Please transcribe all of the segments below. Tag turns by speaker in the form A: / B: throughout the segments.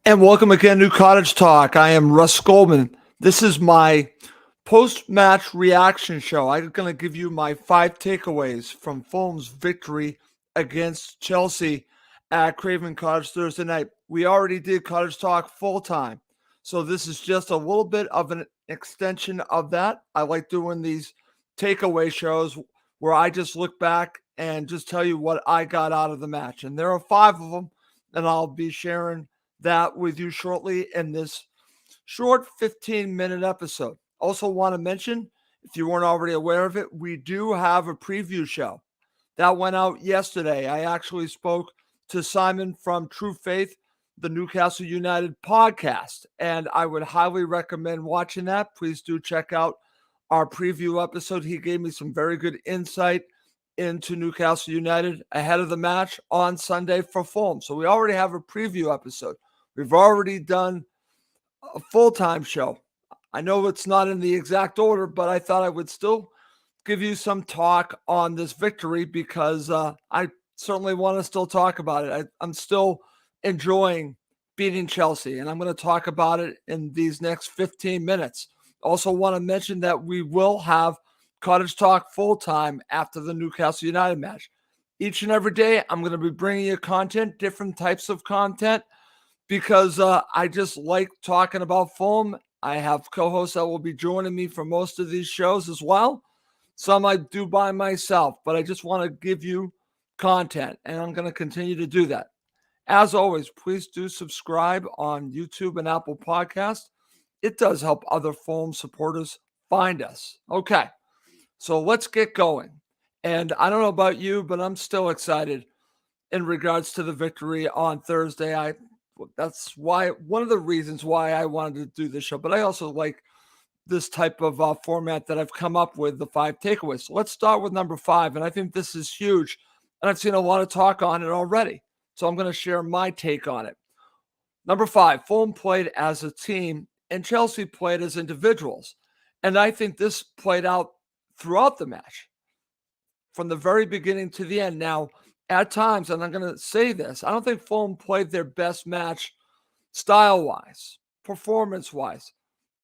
A: And welcome again to Cottage Talk. I am Russ Goldman. This is my post-match reaction show. I'm going to give you my 5 takeaways from Fulham's victory against Chelsea at Craven Cottage Thursday night. We already did Cottage Talk full time, so this is just a little bit of an extension of that. I like doing these takeaway shows where I just look back and just tell you what I got out of the match. And there are 5 of them, and I'll be sharing that with you shortly in this short 15-minute episode. Also want to mention, if you weren't already aware of it, we do have a preview show that went out yesterday. I actually spoke to Simon from True Faith, the Newcastle United podcast, and I would highly recommend watching that. Please do check out our preview episode. He gave me some very good insight into Newcastle United ahead of the match on Sunday for Fulham. So we already have a preview episode. We've already done a full-time show. I know it's not in the exact order, but I thought I would still give you some talk on this victory because I certainly want to still talk about it. I'm still enjoying beating Chelsea, and I'm going to talk about it in these next 15 minutes. Also want to mention that we will have Cottage Talk full-time after the Newcastle United match. Each and every day, I'm going to be bringing you content, different types of content, because I just like talking about Fulham. I have co-hosts that will be joining me for most of these shows as well. Some I do by myself, but I just want to give you content, and I'm going to continue to do that. As always, please do subscribe on YouTube and Apple Podcasts. It does help other Fulham supporters find us. Okay, so let's get going. And I don't know about you, but I'm still excited in regards to the victory on Thursday. That's why one of the reasons why I wanted to do this show, but I also like this type of format that I've come up with, the 5 takeaways. So let's start with number 5, and I think this is huge, and I've seen a lot of talk on it already, so I'm going to share my take on it. Number 5, Fulham played as a team, and Chelsea played as individuals, and I think this played out throughout the match, from the very beginning to the end. Now, at times, and I'm going to say this, I don't think Fulham played their best match style-wise, performance-wise.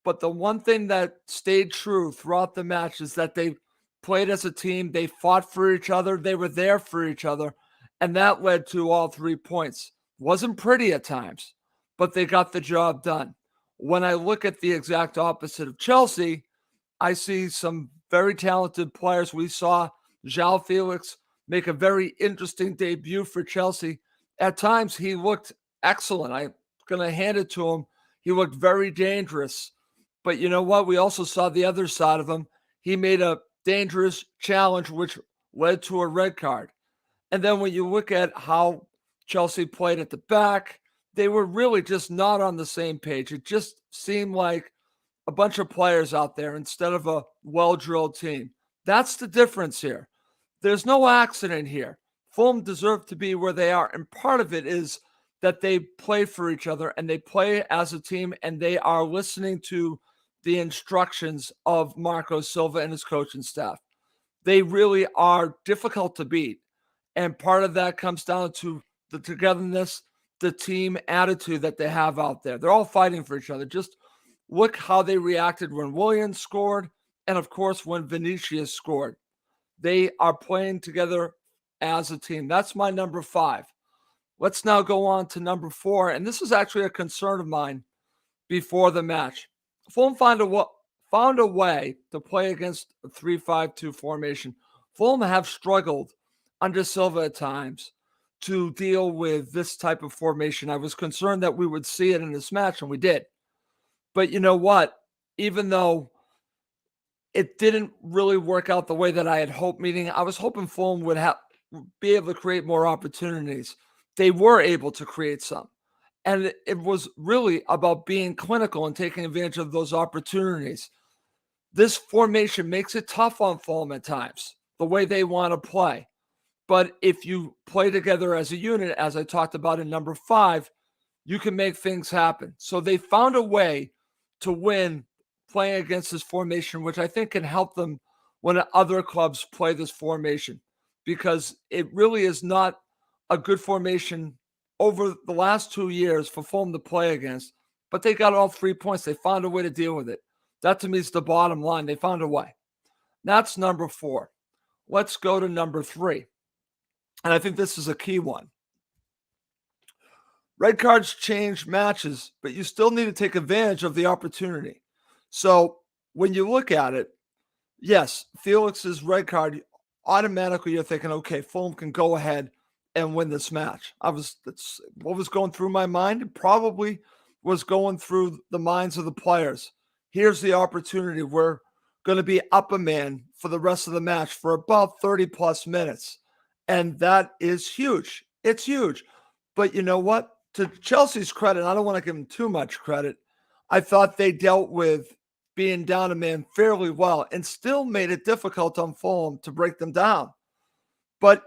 A: But the one thing that stayed true throughout the match is that they played as a team. They fought for each other. They were there for each other. And that led to all 3 points. Wasn't pretty at times, but they got the job done. When I look at the exact opposite of Chelsea, I see some very talented players. We saw João Felix make a very interesting debut for Chelsea. At times, he looked excellent. I'm going to hand it to him. He looked very dangerous. But you know what? We also saw the other side of him. He made a dangerous challenge, which led to a red card. And then when you look at how Chelsea played at the back, they were really just not on the same page. It just seemed like a bunch of players out there instead of a well-drilled team. That's the difference here. There's no accident here. Fulham deserve to be where they are, and part of it is that they play for each other and they play as a team, and they are listening to the instructions of Marco Silva and his coaching staff. They really are difficult to beat, and part of that comes down to the togetherness, the team attitude that they have out there. They're all fighting for each other. Just look how they reacted when Williams scored, and of course when Vinicius scored. They are playing together as a team. That's my number 5. Let's now go on to number 4, and this is actually a concern of mine before the match. Fulham found a way to play against a 3-5-2 formation. Fulham have struggled under Silva at times to deal with this type of formation. I was concerned that we would see it in this match, and we did. But you know what? Even though it didn't really work out the way that I had hoped, meaning I was hoping Fulham would be able to create more opportunities. They were able to create some. And it was really about being clinical and taking advantage of those opportunities. This formation makes it tough on Fulham at times, the way they want to play. But if you play together as a unit, as I talked about in number 5, you can make things happen. So they found a way to win playing against this formation, which I think can help them when other clubs play this formation, because it really is not a good formation over the last 2 years for Fulham to play against, but they got all 3 points. They found a way to deal with it. That to me is the bottom line. They found a way. That's number 4. Let's go to number 3. And I think this is a key one. Red cards change matches, but you still need to take advantage of the opportunity. So when you look at it, yes, Felix's red card, automatically you're thinking, okay, Fulham can go ahead and win this match. That's what was going through my mind. It probably was going through the minds of the players. Here's the opportunity. We're going to be up a man for the rest of the match for about 30 plus minutes. And that is huge. It's huge. But you know what? To Chelsea's credit, I don't want to give them too much credit. I thought they dealt with being down a man fairly well and still made it difficult on Fulham to break them down. But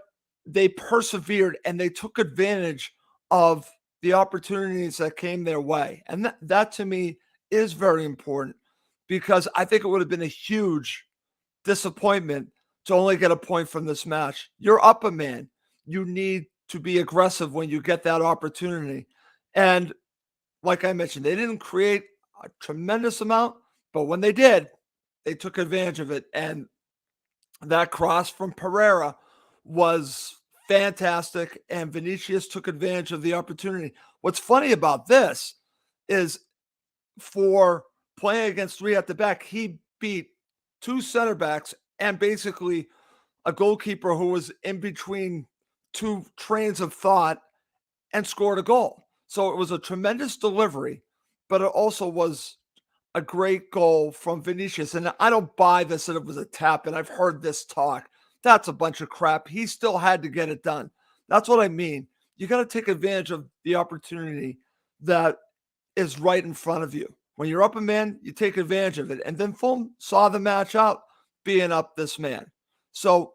A: they persevered and they took advantage of the opportunities that came their way. And that to me is very important, because I think it would have been a huge disappointment to only get a point from this match. You're up a man. You need to be aggressive when you get that opportunity. And like I mentioned, they didn't create a tremendous amount, but when they did, they took advantage of it. And that cross from Pereira was fantastic, and Vinicius took advantage of the opportunity. What's funny about this is, for playing against 3 at the back, he beat 2 center backs and basically a goalkeeper who was in between 2 trains of thought and scored a goal. So it was a tremendous delivery, but it also was a great goal from Vinicius. And I don't buy this that it was a tap, and I've heard this talk. That's a bunch of crap. He still had to get it done. That's what I mean. You got to take advantage of the opportunity that is right in front of you. When you're up a man, you take advantage of it. And then Fulham saw the match out being up this man. So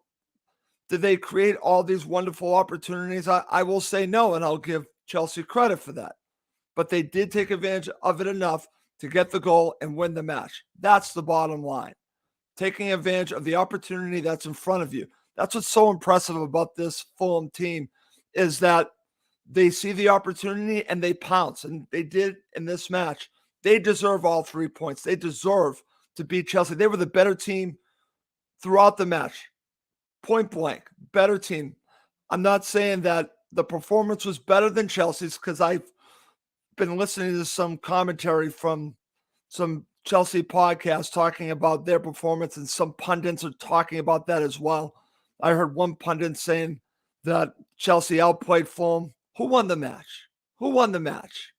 A: did they create all these wonderful opportunities? I will say no, and I'll give Chelsea credit for that. But they did take advantage of it enough to get the goal and win the match. That's the bottom line. Taking advantage of the opportunity that's in front of you. That's what's so impressive about this Fulham team, is that they see the opportunity and they pounce. And they did in this match. They deserve all 3 points. They deserve to beat Chelsea. They were the better team throughout the match. Point blank, better team. I'm not saying that the performance was better than Chelsea's, because I've been listening to some commentary from some Chelsea podcasts talking about their performance, and some pundits are talking about that as well. I heard one pundit saying that Chelsea outplayed Fulham. Who won the match? Who won the match?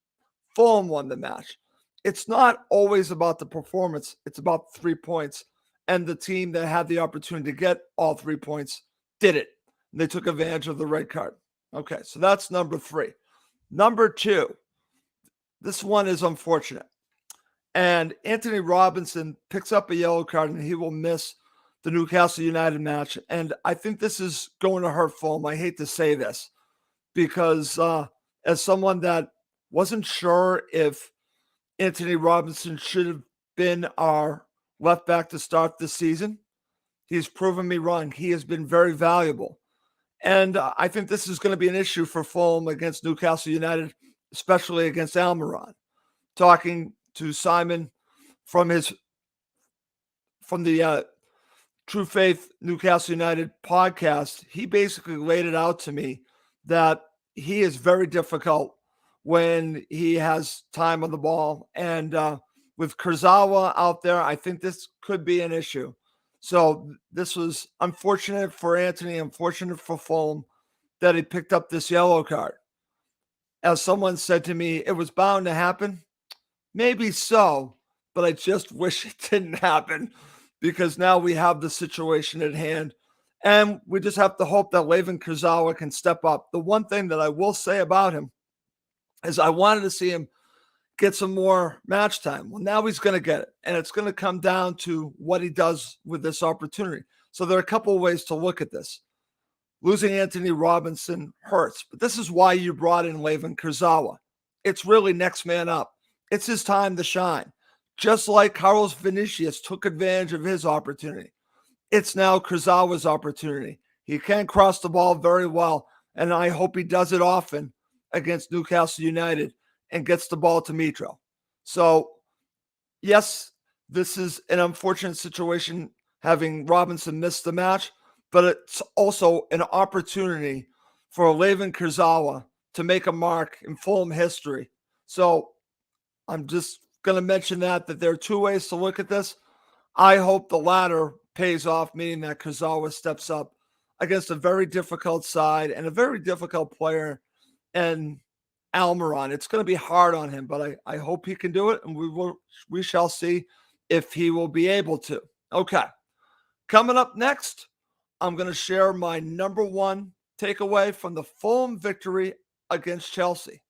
A: Fulham won the match. It's not always about the performance. It's about 3 points. And the team that had the opportunity to get all 3 points did it. They took advantage of the red card. Okay, so that's number 3. Number 2, this one is unfortunate. And Antonee Robinson picks up a yellow card, and he will miss the Newcastle United match. And I think this is going to hurt Fulham. I hate to say this, because as someone that wasn't sure if Antonee Robinson should have been our left back to start this season, he's proven me wrong. He has been very valuable. And I think this is going to be an issue for Fulham against Newcastle United, especially against Almiron. Talking to Simon from the True Faith Newcastle United podcast, he basically laid it out to me that he is very difficult when he has time on the ball. And with Kurzawa out there, I think this could be an issue. So this was unfortunate for Antonee, unfortunate for Fulham that he picked up this yellow card. As someone said to me, it was bound to happen. Maybe so, but I just wish it didn't happen, because now we have the situation at hand. And we just have to hope that Layvin Kurzawa can step up. The one thing that I will say about him is I wanted to see him get some more match time. Well, now he's going to get it, and it's going to come down to what he does with this opportunity. So there are a couple of ways to look at this. Losing Antonee Robinson hurts, but this is why you brought in Layvin Kurzawa. It's really next man up. It's his time to shine. Just like Carlos Vinicius took advantage of his opportunity, it's now Kurzawa's opportunity. He can cross the ball very well, and I hope he does it often. against Newcastle United and gets the ball to Mitro. So, yes, this is an unfortunate situation having Robinson miss the match, but it's also an opportunity for Levin Kurzawa to make a mark in Fulham history. So I'm just going to mention that there are two ways to look at this. I hope the latter pays off, meaning that Kurzawa steps up against a very difficult side and a very difficult player and Almiron. It's going to be hard on him, but I hope he can do it, and we shall see if he will be able to. Okay. Coming up next, I'm going to share my number one takeaway from the Fulham victory against Chelsea.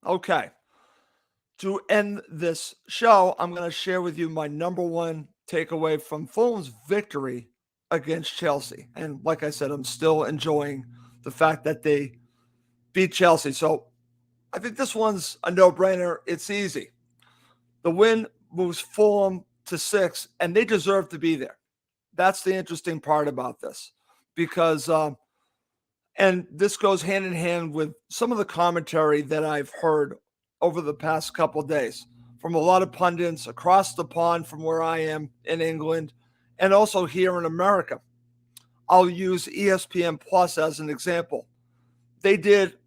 A: Okay. To end this show, I'm going to share with you my number one takeaway from Fulham's victory against Chelsea. And like I said, I'm still enjoying the fact that they beat Chelsea. So I think this one's a no-brainer. It's easy. The win moves Fulham to 6, and they deserve to be there. That's the interesting part about this, because and this goes hand in hand with some of the commentary that I've heard over the past couple of days from a lot of pundits across the pond from where I am in England and also here in America. I'll use ESPN Plus as an example. They did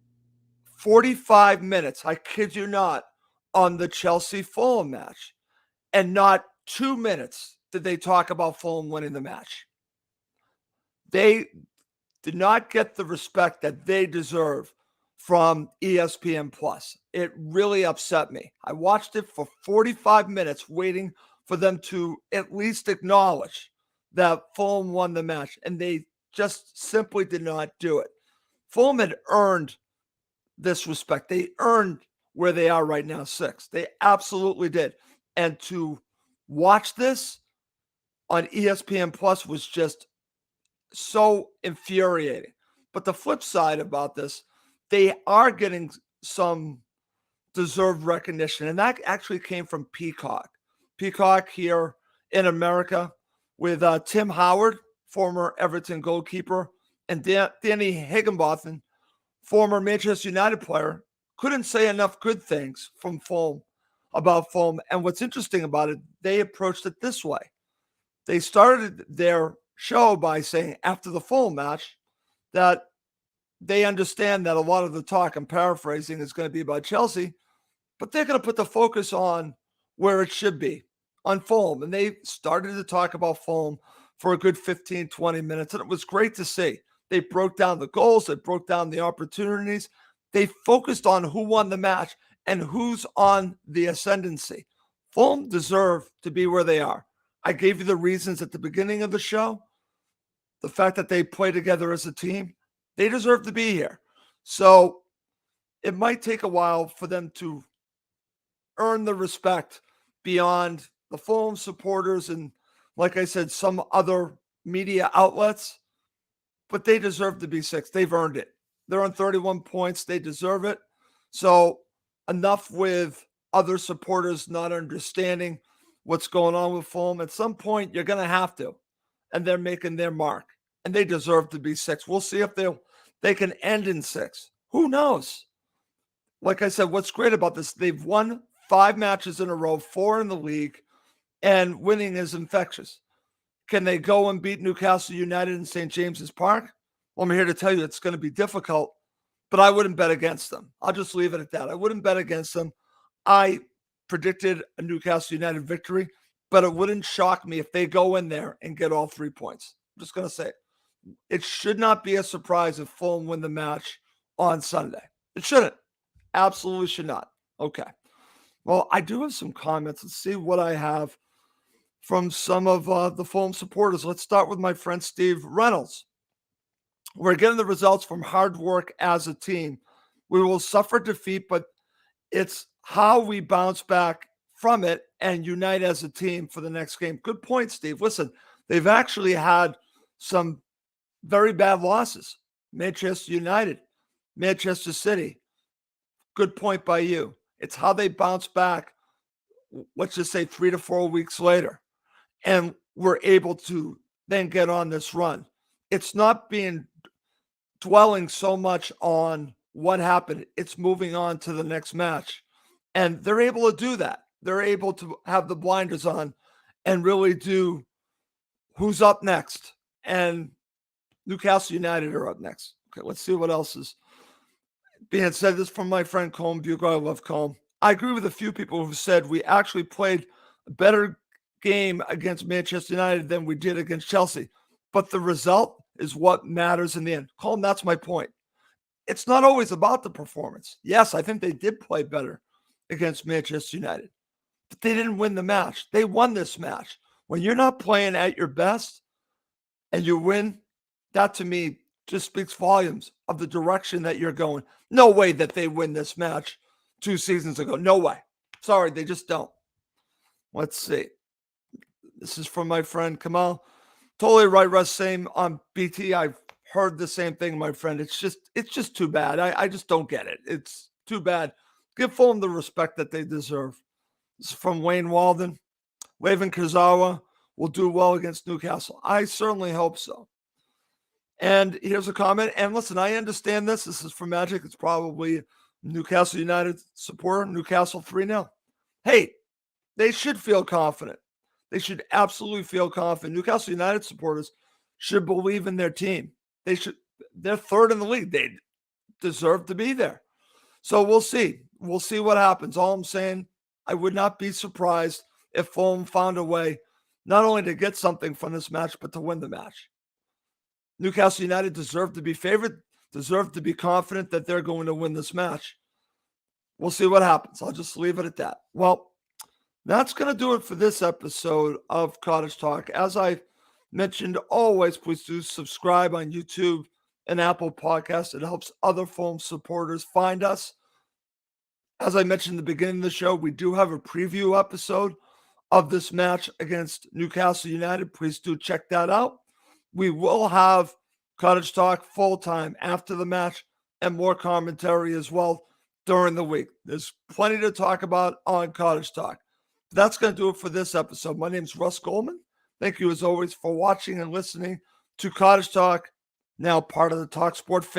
A: 45 minutes, I kid you not, on the Chelsea-Fulham match, and not 2 minutes did they talk about Fulham winning the match. They did not get the respect that they deserve from ESPN Plus. It really upset me. I watched it for 45 minutes waiting for them to at least acknowledge that Fulham won the match, and they just simply did not do it. Fulham had earned this respect. They earned where they are right now, 6. They absolutely did. And to watch this on ESPN Plus was just so infuriating. But the flip side about this, they are getting some deserved recognition, and that actually came from Peacock. Peacock here in America with Tim Howard, former Everton goalkeeper, and Danny Higginbotham, former Manchester United player, couldn't say enough good things from Fulham about Fulham. And what's interesting about it, they approached it this way. They started their show by saying after the Fulham match that they understand that a lot of the talk, I'm paraphrasing, is going to be about Chelsea, but they're going to put the focus on where it should be, on Fulham. And they started to talk about Fulham for a good 15, 20 minutes, and it was great to see. They broke down the goals. They broke down the opportunities. They focused on who won the match and who's on the ascendancy. Fulham deserve to be where they are. I gave you the reasons at the beginning of the show. The fact that they play together as a team, they deserve to be here. So it might take a while for them to earn the respect beyond the Fulham supporters and, like I said, some other media outlets. But they deserve to be 6. They've earned it. They're on 31 points. They deserve it. So enough with other supporters not understanding what's going on with Fulham. At some point, you're going to have to. And they're making their mark. And they deserve to be 6. We'll see if they can end in 6. Who knows? Like I said, what's great about this, they've won 5 matches in a row, 4 in the league, and winning is infectious. Can they go and beat Newcastle United in St. James's Park? Well, I'm here to tell you it's going to be difficult, but I wouldn't bet against them. I'll just leave it at that. I wouldn't bet against them. I predicted a Newcastle United victory, but it wouldn't shock me if they go in there and get all 3 points. I'm just going to say it. It should not be a surprise if Fulham win the match on Sunday. It shouldn't. Absolutely should not. Okay. Well, I do have some comments. Let's see what I have from some of the Fulham supporters. Let's start with my friend Steve Reynolds. We're getting the results from hard work as a team. We will suffer defeat, but it's how we bounce back from it and unite as a team for the next game. Good point, Steve. Listen, they've actually had some very bad losses. Manchester United, Manchester City. Good point by you. It's how they bounce back, let's just say 3 to 4 weeks later. And we're able to then get on this run. It's not dwelling so much on what happened. It's moving on to the next match. And they're able to do that. They're able to have the blinders on and really do who's up next. And Newcastle United are up next. Okay, let's see what else is being said. This from my friend Colm Bugle. I love Colm. I agree with a few people who said we actually played a better game against Manchester United than we did against Chelsea. But the result is what matters in the end. Colm, that's my point. It's not always about the performance. Yes, I think they did play better against Manchester United, but they didn't win the match. They won this match. When you're not playing at your best and you win, that to me just speaks volumes of the direction that you're going. No way that they win this match 2 seasons ago. No way. Sorry, they just don't. Let's see. This is from my friend Kamal. Totally right, Russ. Same on BT. I've heard the same thing, my friend. It's just too bad. I just don't get it. It's too bad. Give Fulham the respect that they deserve. This is from Wayne Walden. Raven Kazawa will do well against Newcastle. I certainly hope so. And here's a comment. And listen, I understand this. This is from Magic. It's probably Newcastle United supporter. Newcastle 3-0. Hey, they should feel confident. They should absolutely feel confident. Newcastle United supporters should believe in their team. They're third in the league. They deserve to be there. So we'll see. We'll see what happens. All I'm saying, I would not be surprised if Fulham found a way not only to get something from this match, but to win the match. Newcastle United deserve to be favored, deserve to be confident that they're going to win this match. We'll see what happens. I'll just leave it at that. Well, that's going to do it for this episode of Cottage Talk. As I mentioned, always please do subscribe on YouTube and Apple Podcasts. It helps other Fulham supporters find us. As I mentioned at the beginning of the show, we do have a preview episode of this match against Newcastle United. Please do check that out. We will have Cottage Talk full-time after the match and more commentary as well during the week. There's plenty to talk about on Cottage Talk. That's going to do it for this episode. My name is Russ Goldman. Thank you, as always, for watching and listening to Cottage Talk, now part of the TalkSport family.